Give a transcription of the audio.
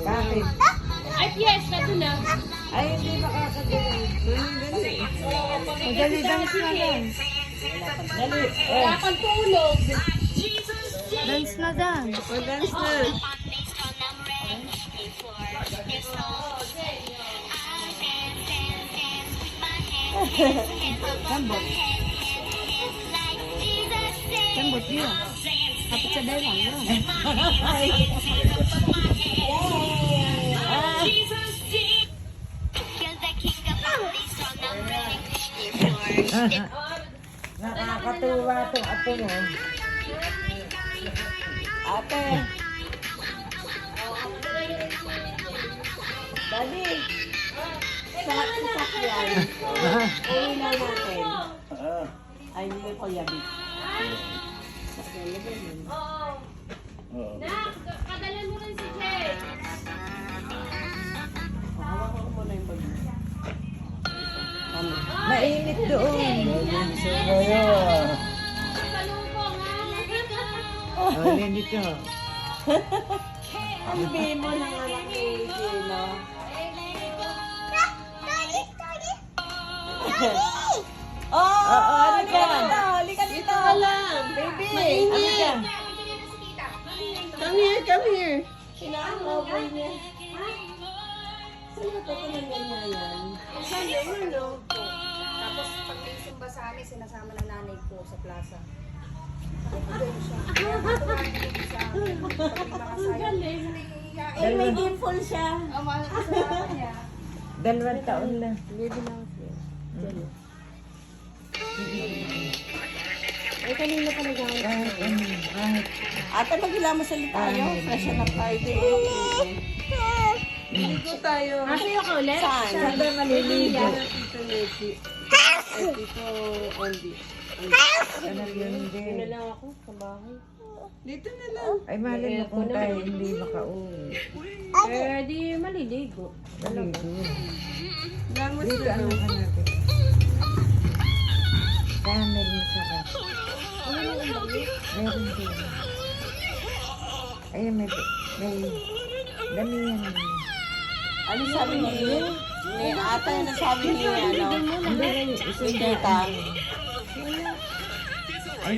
Bakit? Ay, yes, nato na. Ay, hindi makakagaling. Madali dance na lang. Dali. Wala kang tulog. Dance na dance. Dance na. Sambot. Sambot yun. Kapit sa belang yun. Nakakatuwa itong apo mo. Ate. Daddy. Sa sasakyan. Uwi na natin. Ay, hindi ko yabi. Nak, kadalan mo rin si Jay. Hawakan ko muna yung bag. Mainit doon. Salubong, ha? Mainit ka. Ang bimo ng anak ni Gino. Oh, halika dito. Halika dito. Baby, halika. Come here. Kinakaboy niya. Saan ito ko nangyayaan? Saan yun, no? Tapos pag may sumba sa amin, sinasama ng nanay ko sa plaza. Ay, may dimple siya. Dalawang taon na. Ay, kanina pa nag-awit. Kahit Ate, maghila mo salita tayo. Freshen up tayo din. Ligo tayo. Happy ako ulit? Saan? Saan ba maliligo? Tito Nechi. Ay, Tito Andy. Ganun yun Dito na din. lang ako sa bahay. Dito na lang. Ay, malin mo kung tayo hindi makauwi. Pero di maliligo. Maligo. Gamos Dito, ano ka natin? Caramel masarap. Meron din. Ayun, may damihan. Ano sabi ni ate? Ano sabi ni ano? Hindi, Si Tita.